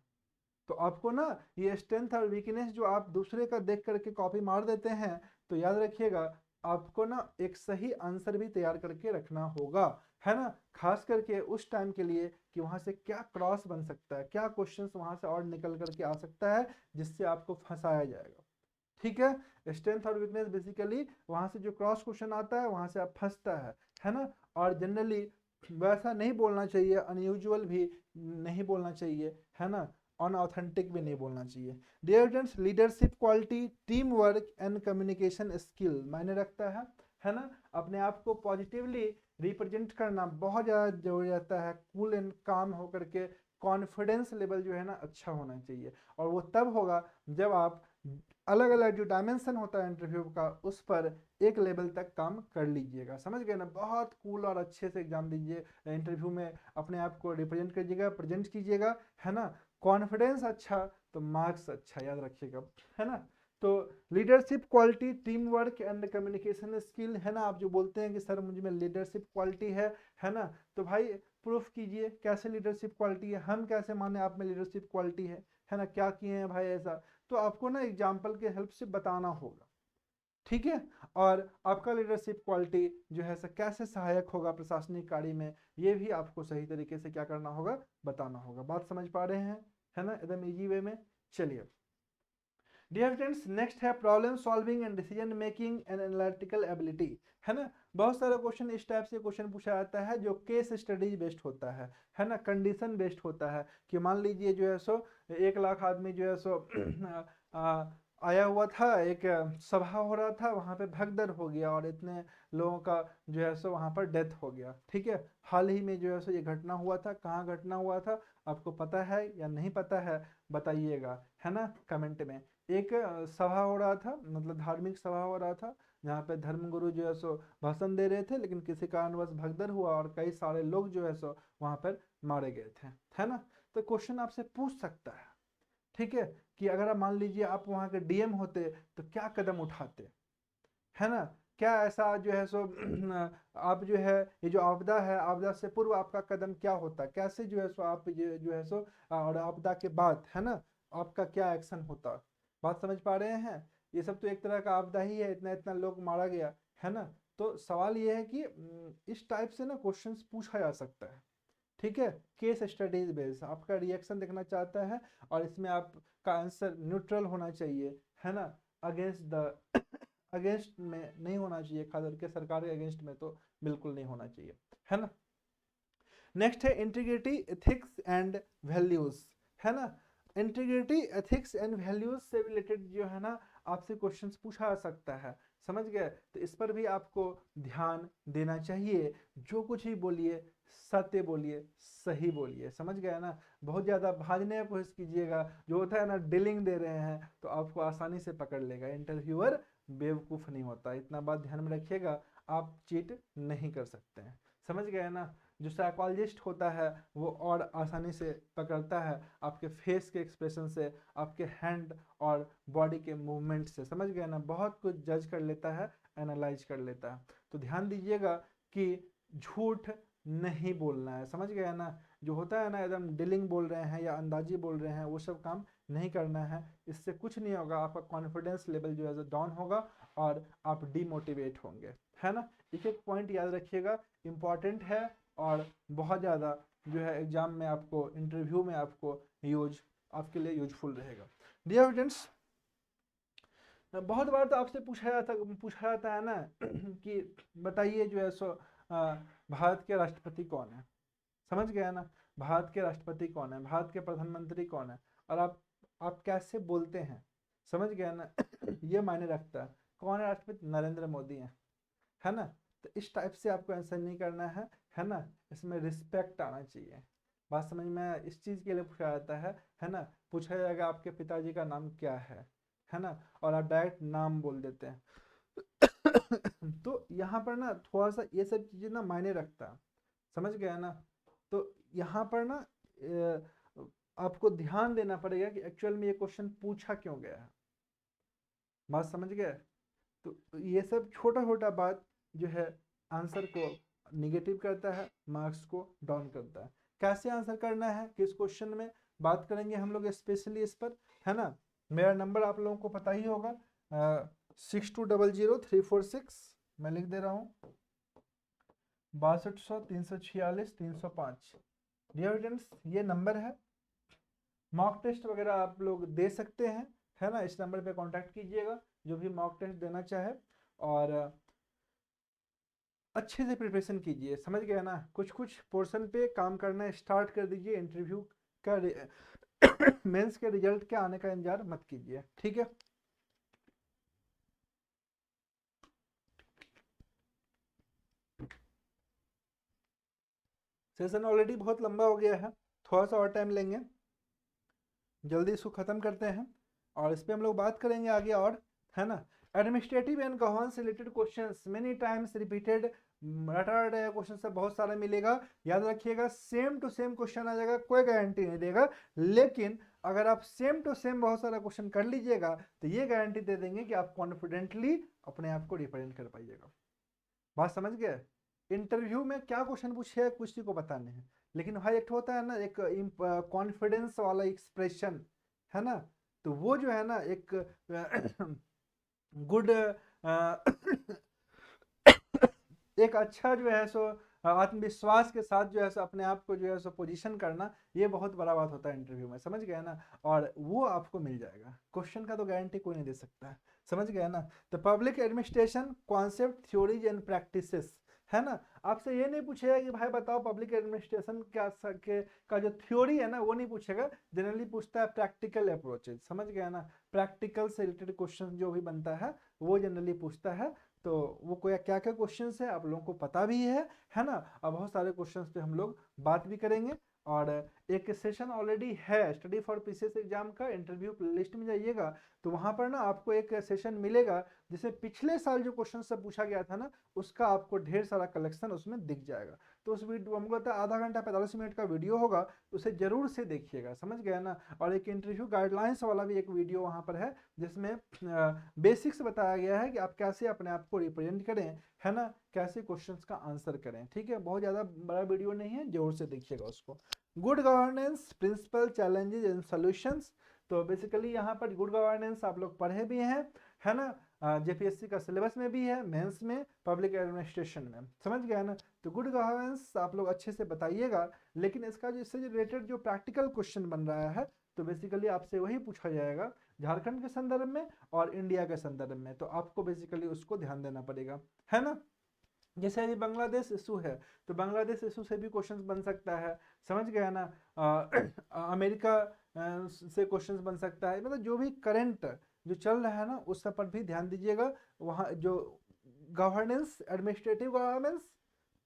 तो आपको ना ये स्ट्रेंथ और वीकनेस जो आप दूसरे का देख करके कॉपी मार देते हैं, तो याद रखिएगा आपको ना एक सही आंसर भी तैयार करके रखना होगा, है ना। खास करके उस टाइम के लिए कि वहां से क्या क्रॉस बन सकता है, क्या क्वेश्चंस वहां से और निकल करके आ सकता है जिससे आपको फंसाया जाएगा, ठीक है। स्ट्रेंथ और वीकनेस बेसिकली वहां से जो क्रॉस क्वेश्चन आता है वहां से आप फंसता है ना। और जनरली वैसा नहीं बोलना चाहिए, अनयूजुअल भी नहीं बोलना चाहिए, है ना, अनऑथेंटिक भी नहीं बोलना चाहिए। Dear friends, leadership quality, team work and communication skill मायने रखता है ना। अपने आप को पॉजिटिवली रिप्रेजेंट करना बहुत ज़्यादा जरूरी रहता है, कूल एंड काम होकर के कॉन्फिडेंस लेवल जो है ना अच्छा होना चाहिए। और वो तब होगा जब आप अलग अलग जो डायमेंशन होता है इंटरव्यू का उस पर एक लेवल तक काम कर लीजिएगा, समझ गए ना। बहुत कूल और अच्छे से एग्जाम दीजिए, इंटरव्यू में अपने आप को रिप्रेजेंट कीजिएगा, प्रेजेंट कीजिएगा, है ना। कॉन्फिडेंस अच्छा तो मार्क्स अच्छा, याद रखिएगा, है ना। तो leadership quality, team work and communication skill, है ना। आप जो बोलते हैं कि सर मुझ में लीडरशिप क्वालिटी है ना, तो भाई प्रूफ कीजिए कैसे लीडरशिप क्वालिटी है, हम कैसे माने आप में लीडरशिप क्वालिटी है ना, क्या किए हैं भाई ऐसा। तो आपको ना एग्जाम्पल के हेल्प से बताना होगा, ठीक है। और आपका लीडरशिप क्वालिटी जो है कैसे सहायक होगा प्रशासनिक कार्य में, ये भी आपको सही तरीके से क्या करना होगा, बताना होगा। बात समझ पा रहे हैं, है ना, एकदम इजी वे में। चलिए डियर फ्रेंड्स, नेक्स्ट है problem solving and decision making and analytical ability, है ना। बहुत सारा क्वेश्चन इस टाइप से क्वेश्चन पूछा जाता है जो केस स्टडीज बेस्ड होता है ना, कंडीशन बेस्ड होता है। कि मान लीजिए जो है सो 1 लाख आदमी जो है सो आया हुआ था, एक सभा हो रहा था, वहाँ पे भगदड़ हो गया और इतने लोगों का जो है सो वहाँ पर डेथ हो गया, ठीक है। हाल ही में जो है सो ये घटना हुआ था, कहाँ घटना हुआ था, आपको पता है या नहीं पता है, बताइएगा, है ना, कमेंट में। एक सभा हो रहा था, मतलब धार्मिक सभा हो रहा था, जहाँ पे धर्मगुरु जो है सो भाषण दे रहे थे, लेकिन किसी कारणवश भगदड़ हुआ और कई सारे लोग जो है सो वहाँ पर मारे गए थे, है ना। तो क्वेश्चन आपसे पूछ सकता है, ठीक है, कि अगर आप मान लीजिए आप वहाँ के डीएम होते तो क्या कदम उठाते, है ना। क्या ऐसा जो है सो आप जो है ये जो आपदा है, आपदा से पूर्व आपका कदम क्या होता, कैसे जो है सो आप ये जो है सो और आपदा के बाद, है ना, आपका क्या एक्शन होता। बात समझ पा रहे हैं। ये सब तो एक तरह का आपदा ही है, इतना इतना लोग मारा गया, है ना। तो सवाल ये है कि इस टाइप से ना क्वेश्चंस पूछा जा सकता है, ठीक है। केस स्टडीज बेस्ड आपका रिएक्शन देखना चाहता है, और इसमें आपका आंसर न्यूट्रल होना चाहिए, है ना। अगेंस्ट द अगेंस्ट में नहीं होना चाहिए, खास करके सरकार के अगेंस्ट में तो बिल्कुल नहीं होना चाहिए, है ना। नेक्स्ट है इंटीग्रिटी, एथिक्स एंड वैल्यूज, है ना। इंटीग्रिटी, एथिक्स एंड वैल्यूज से रिलेटेड जो है ना आपसे क्वेश्चंस पूछा जा सकता है, समझ गए। तो इस पर भी आपको ध्यान देना चाहिए। जो कुछ ही बोलिए सत्य बोलिए, सही बोलिए, समझ गए ना। बहुत ज़्यादा भाजने की कोशिश कीजिएगा, जो होता है ना डीलिंग दे रहे हैं तो आपको आसानी से पकड़ लेगा। इंटरव्यूअर बेवकूफ़ नहीं होता, इतना बात ध्यान में रखिएगा। आप चीट नहीं कर सकते हैं, समझ गए ना। जो साइकोलॉजिस्ट होता है वो और आसानी से पकड़ता है आपके फेस के एक्सप्रेशन से, आपके हैंड और बॉडी के मूवमेंट से, समझ गए ना। बहुत कुछ जज कर लेता है, एनालाइज कर लेता है। तो ध्यान दीजिएगा कि झूठ नहीं बोलना है, समझ गए ना। जो होता है ना एकदम डीलिंग बोल रहे हैं या अंदाजी बोल रहे हैं, वो सब काम नहीं करना है। इससे कुछ नहीं होगा, आपका कॉन्फिडेंस लेवल जो है डाउन होगा और आप डीमोटिवेट होंगे, है ना। एक एक पॉइंट याद रखिएगा, इंपॉर्टेंट है और बहुत ज़्यादा जो है एग्जाम में आपको, इंटरव्यू में आपको यूज आपके लिए यूजफुल रहेगा। डियर स्टूडेंट्स, बहुत बार तो आपसे पूछा जाता है ना कि बताइए जो है सो भारत के राष्ट्रपति कौन है, समझ गया ना। भारत के राष्ट्रपति कौन है, भारत के प्रधानमंत्री कौन है, और आप कैसे बोलते हैं, समझ गया ना। ये मायने रखता है। कौन है राष्ट्रपति, नरेंद्र मोदी है ना। तो इस टाइप से आपको आंसर नहीं करना है ना। इसमें रिस्पेक्ट आना चाहिए। बात समझ में, इस चीज़ के लिए पूछा जाता है ना। पूछा जाएगा आपके पिताजी का नाम क्या है ना, और आप डायरेक्ट नाम बोल देते हैं। तो यहाँ पर ना थोड़ा सा ये सब चीज़ें ना मायने रखता है, समझ गया ना। तो यहाँ पर ना आपको ध्यान देना पड़ेगा कि एक्चुअल में ये क्वेश्चन पूछा क्यों गया है। बात समझ गए। तो ये सब छोटा छोटा बात जो है आंसर को निगेटिव करता है, मार्क्स को डाउन करता है। कैसे आंसर करना है किस क्वेश्चन में, बात करेंगे हम लोग स्पेशली इस पर, है ना। मेरा नंबर आप लोगों को पता ही होगा, 62000346, मैं लिख दे रहा हूँ 6200 346 305। डियर स्टूडेंट्स, ये नंबर है। मॉक टेस्ट वगैरह आप लोग दे सकते हैं, है ना। इस नंबर पे कांटेक्ट कीजिएगा जो भी मॉक टेस्ट देना चाहे, और अच्छे से प्रिपरेशन कीजिए, समझ गए ना। कुछ कुछ पोर्शन पे काम करना स्टार्ट कर दीजिए। इंटरव्यू का मेंस के रिजल्ट के आने का इंतजार मत कीजिए, ठीक है। सेशन ऑलरेडी बहुत लंबा हो गया है, थोड़ा सा और टाइम लेंगे, जल्दी इसको ख़त्म करते हैं और इस पर हम लोग बात करेंगे आगे और, है ना। Administrative and governance related questions many times repeated रटा क्वेश्चन से बहुत सारा मिलेगा। याद रखिएगा सेम टू सेम क्वेश्चन आ जाएगा, कोई गारंटी नहीं देगा, लेकिन अगर आप सेम टू सेम बहुत सारा क्वेश्चन कर लीजिएगा तो ये गारंटी दे देंगे कि आप कॉन्फिडेंटली अपने आप को रिप्रेजेंट कर पाइएगा। बात समझ गए। इंटरव्यू में क्या क्वेश्चन पूछे किसी को पता नहीं, लेकिन भाई एक होता है ना एक कॉन्फिडेंस वाला एक्सप्रेशन, है ना। तो वो जो है ना एक गुड एक अच्छा जो है सो आत्मविश्वास के साथ जो है सो अपने आप को जो है सो पोजीशन करना, ये बहुत बड़ा बात होता है इंटरव्यू में, समझ गया ना। और वो आपको मिल जाएगा, क्वेश्चन का तो गारंटी कोई नहीं दे सकता है, समझ गया ना। तो public administration concept theories and practices, है ना। आपसे ये नहीं पूछेगा कि भाई बताओ पब्लिक एडमिनिस्ट्रेशन का जो थ्योरी है ना वो नहीं पूछेगा। जनरली पूछता है प्रैक्टिकल अप्रोचेज, समझ गया ना। प्रैक्टिकल से रिलेटेड क्वेश्चन जो भी बनता है वो जनरली पूछता है। तो वो कोई क्या क्या क्वेश्चंस है आप लोगों को पता भी है ना। अब बहुत सारे क्वेश्चंस पे हम लोग बात भी करेंगे और एक सेशन ऑलरेडी है स्टडी फॉर पीसीएस एग्जाम का, इंटरव्यू लिस्ट में जाइएगा तो वहां पर ना आपको एक सेशन मिलेगा जिसमें पिछले साल जो क्वेश्चन सब पूछा गया था ना उसका आपको ढेर सारा कलेक्शन उसमें दिख जाएगा। तो उस वीडियो हमको लगता है आधा घंटा 45 मिनट का वीडियो होगा, उसे जरूर से देखिएगा, समझ गया ना। और एक इंटरव्यू गाइडलाइंस वाला भी एक वीडियो वहाँ पर है जिसमें बेसिक्स बताया गया है कि आप कैसे अपने आप को रिप्रेजेंट करें, है ना, कैसे क्वेश्चंस का आंसर करें। ठीक है, बहुत ज़्यादा बड़ा वीडियो नहीं है, जोर से देखिएगा उसको। Good governance principle challenges and solutions. तो बेसिकली यहाँ पर गुड गवर्नेंस आप लोग पढ़े भी हैं, है ना, जेपीएससी का सिलेबस में भी है, मेंस में, पब्लिक एडमिनिस्ट्रेशन में, समझ गया ना। तो गुड गवर्नेंस आप लोग अच्छे से बताइएगा, लेकिन इसका जो इससे रिलेटेड जो प्रैक्टिकल क्वेश्चन बन रहा है तो बेसिकली आपसे वही पूछा जाएगा झारखंड के संदर्भ में और इंडिया के संदर्भ में, तो आपको बेसिकली उसको ध्यान देना पड़ेगा, है ना। जैसे अभी बांग्लादेश इशू है तो बांग्लादेश इशू से भी क्वेश्चंस बन सकता है, समझ गया ना। अमेरिका से क्वेश्चंस बन सकता है, मतलब जो भी करंट जो चल रहा है ना उस सब पर भी ध्यान दीजिएगा। वहाँ जो governance, administrative governance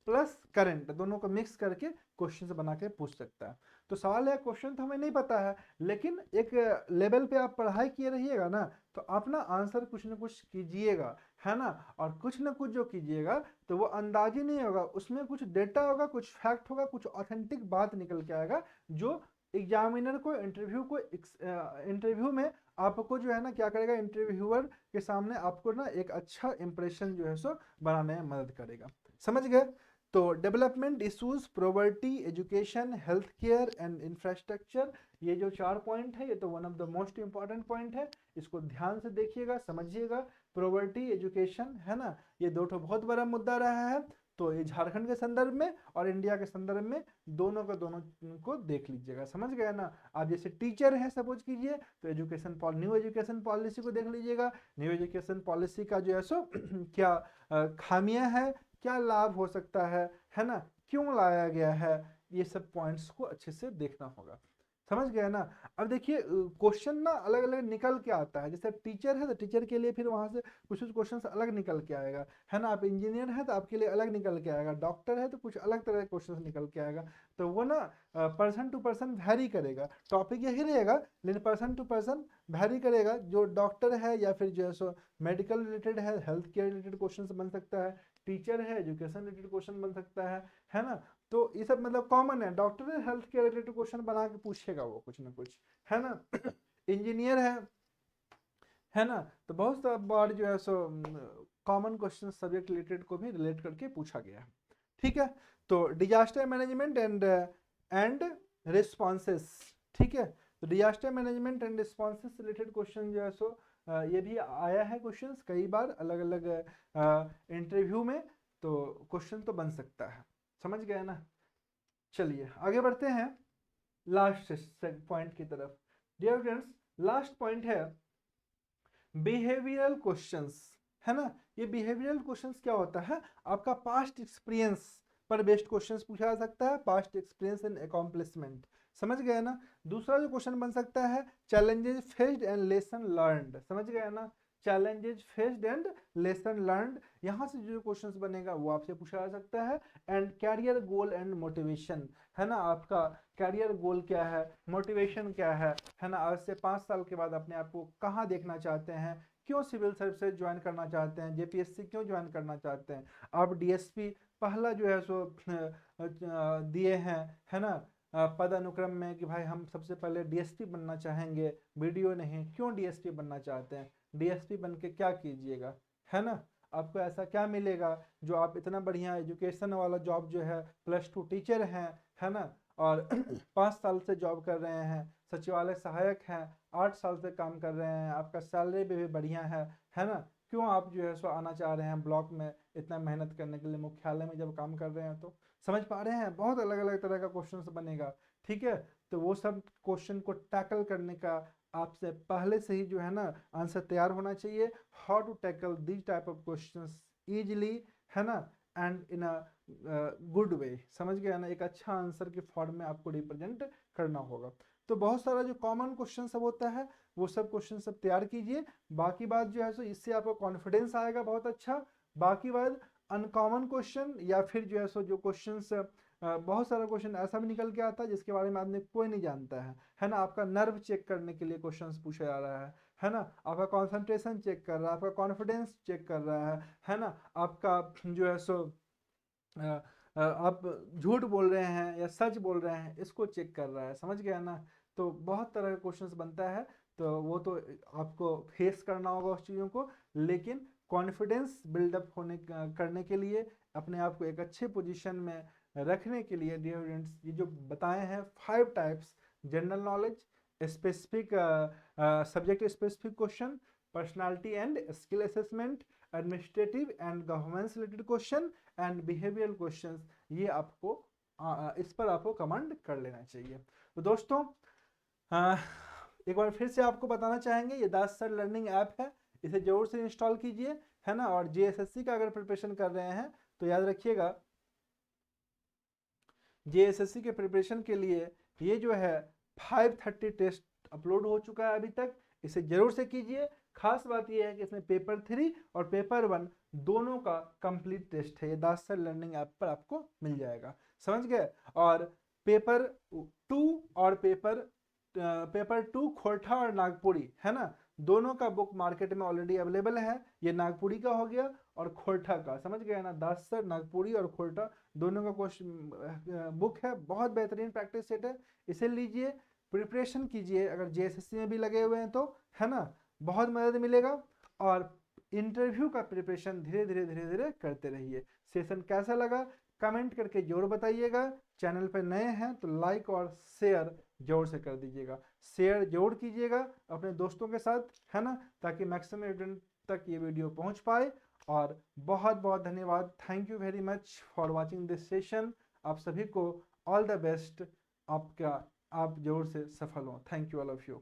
plus current दोनों को मिक्स करके क्वेश्चन बना के पूछ सकता है। तो सवाल है, क्वेश्चन तो हमें नहीं पता है, लेकिन एक लेवल पे आप पढ़ाई किए रहिएगा ना तो आप ना आंसर कुछ ना कुछ कीजिएगा, है ना। और कुछ ना कुछ जो कीजिएगा तो वो अंदाजी नहीं होगा, उसमें कुछ डेटा होगा, कुछ फैक्ट होगा, कुछ ऑथेंटिक बात निकल के आएगा जो एग्जामिनर को इंटरव्यू में आपको जो है ना क्या करेगा, इंटरव्यूअर के सामने आपको ना एक अच्छा इंप्रेशन जो है सो बनाने में मदद करेगा, समझ गए। तो development issues, property, education, health care and infrastructure, ये जो 4 पॉइंट है ये तो one of the most important point है, इसको ध्यान से देखिएगा, समझिएगा। प्रॉपर्टी, एजुकेशन, है ना, ये दो तो बहुत बड़ा मुद्दा रहा है, तो ये झारखंड के संदर्भ में और इंडिया के संदर्भ में दोनों का दोनों को देख लीजिएगा, समझ गया ना। आप जैसे टीचर है सपोज कीजिए तो न्यू एजुकेशन पॉलिसी को देख लीजिएगा, न्यू एजुकेशन पॉलिसी का जो है सो क्या खामियां है, क्या लाभ हो सकता है ना, क्यों लाया गया है, ये सब पॉइंट्स को अच्छे से देखना होगा, समझ गया ना। अब देखिए क्वेश्चन ना अलग अलग निकल के आता है, जैसे टीचर है तो टीचर के लिए फिर वहां से कुछ कुछ क्वेश्चन अलग निकल के आएगा, है ना। आप इंजीनियर है तो आपके लिए अलग निकल के आएगा, डॉक्टर है तो कुछ अलग तरह के क्वेश्चन निकल के आएगा। तो वो ना पर्सन टू पर्सन वैरी करेगा, टॉपिक यही रहेगा लेकिन पर्सन टू पर्सन वैरी करेगा। जो डॉक्टर है या फिर जो है सो मेडिकल रिलेटेड है, हेल्थ केयर रिलेटेड क्वेश्चन बन सकता है, टीचर है एजुकेशन रिलेटेड क्वेश्चन बन सकता है ना। तो ये सब मतलब कॉमन है, doctor health care related question बना के पूछेगा वो कुछ ना कुछ, है ना। इंजीनियर है ना, तो बहुत सा बार जो है so common question subject related को भी रिलेट करके पूछा गया है, ठीक है। तो डिजास्टर मैनेजमेंट एंड रिस्पॉन्सेस, ठीक है। तो disaster management and responses related question जो है सो ये भी आया है क्वेश्चंस कई बार अलग अलग इंटरव्यू में, तो क्वेश्चन तो बन सकता है, समझ गए ना। चलिए आगे बढ़ते हैं लास्ट पॉइंट की तरफ। डियर फ्रेंड्स, लास्ट पॉइंट है बिहेवियरल क्वेश्चंस, है ना। ये बिहेवियरल क्वेश्चंस क्या होता है, आपका पास्ट एक्सपीरियंस पर बेस्ड क्वेश्चंस पूछा जा सकता है, पास्ट एक्सपीरियंस एंड अकॉम्प्लिशमेंट, समझ गए ना। दूसरा जो क्वेश्चन बन सकता है challenges faced and lesson learned, समझ गए ना, challenges faced and lesson learned, यहाँ से जो क्वेश्चंस बनेगा वो आपसे पूछा जा सकता है। And career goal and motivation, है ना, आपका कैरियर गोल क्या है, मोटिवेशन क्या है ना, आज से 5 साल के बाद अपने आप को कहाँ देखना चाहते हैं, क्यों सिविल सर्विसेज ज्वाइन करना चाहते हैं, जेपीएससी क्यों ज्वाइन करना चाहते हैं, आप डीएसपी पहला जो है सो दिए हैं, है ना, पद अनुक्रम में कि भाई हम सबसे पहले डीएसपी बनना चाहेंगे, वीडियो नहीं, क्यों डीएसपी बनना चाहते हैं, डीएसपी बन के क्या कीजिएगा, है ना, आपको ऐसा क्या मिलेगा जो आप इतना बढ़िया एजुकेशन वाला जॉब जो है, +2 टीचर हैं, है ना, और 5 साल से जॉब कर रहे हैं, सचिवालय सहायक हैं, 8 साल से काम कर रहे हैं, आपका सैलरी भी बढ़िया है ना, क्यों आप जो है सो आना चाह रहे हैं ब्लॉक में इतना मेहनत करने के लिए, मुख्यालय में जब काम कर रहे हैं, तो समझ पा रहे हैं, बहुत अलग अलग तरह का क्वेश्चन बनेगा, ठीक है। तो वो सब क्वेश्चन को टैकल करने का आपसे पहले से ही जो है ना आंसर तैयार होना चाहिए, how to tackle this type of questions easily, है ना, and in a good way, समझ गया ना, एक अच्छा आंसर के फॉर्म में आपको रिप्रेजेंट करना होगा। तो बहुत सारा जो कॉमन क्वेश्चन सब होता है वो सब क्वेश्चन सब तैयार कीजिए, बाकी बात जो है सो इससे आपको कॉन्फिडेंस आएगा बहुत अच्छा। बाकी बात अनकॉमन क्वेश्चन या फिर जो है सो जो क्वेश्चंस बहुत सारा क्वेश्चन ऐसा भी निकल के आता है जिसके बारे में आदमी कोई नहीं जानता है ना। आपका नर्व चेक करने के लिए क्वेश्चंस पूछा जा रहा है ना। आपका कंसंट्रेशन चेक कर रहा है, आपका कॉन्फिडेंस चेक कर रहा है ना। आपका जो है सो आप झूठ बोल रहे हैं या सच बोल रहे हैं, इसको चेक कर रहा है, समझ गया ना। तो बहुत तरह का क्वेश्चंस बनता है, तो वो तो आपको फेस करना होगा उस चीज़ों को, लेकिन कॉन्फिडेंस बिल्डअप करने के लिए, अपने आप को एक अच्छे पोजीशन में रखने के लिए डियर स्टूडेंट्स, ये जो बताए हैं 5 types: general knowledge, specific subject specific question, personality and skill assessment, administrative and governance related question and behavioural questions, ये आपको इस पर आपको कमांड कर लेना चाहिए। तो दोस्तों एक बार फिर से आपको बताना चाहेंगे, ये दास सर लर्निंग ऐप है, इसे जरूर से इंस्टॉल कीजिए, है ना। और जेएसएससी का अगर प्रिपरेशन कर रहे हैं तो याद रखिएगा, जेएसएससी के प्रिपरेशन के लिए ये जो है 530 टेस्ट अपलोड हो चुका है अभी तक, इसे जरूर से कीजिए। खास बात यह है कि इसमें पेपर 3 और पेपर 1 दोनों का कंप्लीट टेस्ट है, ये दास सर लर्निंग ऐप पर आपको मिल जाएगा, समझ गए। और पेपर 2 और पेपर 2 खोरठा और नागपुरी, है ना, दोनों का बुक मार्केट में ऑलरेडी अवेलेबल है। ये नागपुरी का हो गया और खोरठा का, समझ गए ना। दास सर नागपुरी और खोरठा दोनों का क्वेश्चन बुक है, बहुत बेहतरीन प्रैक्टिस सेट है, इसे लीजिए, प्रिपरेशन कीजिए। अगर जेएसएससी में भी लगे हुए हैं तो, है ना, बहुत मदद मिलेगा। और इंटरव्यू का प्रिपरेशन धीरे धीरे धीरे धीरे करते रहिए। सेशन कैसा लगा कमेंट करके जरूर बताइएगा। चैनल पर नए हैं तो लाइक और शेयर जरूर से कर दीजिएगा, शेयर जरूर कीजिएगा अपने दोस्तों के साथ, है ना, ताकि मैक्सिमम स्टूडेंट तक ये वीडियो पहुंच पाए। और बहुत बहुत धन्यवाद, thank you very much for watching this session. आप सभी को ऑल द बेस्ट, आप जरूर से सफल हो। Thank you all of you.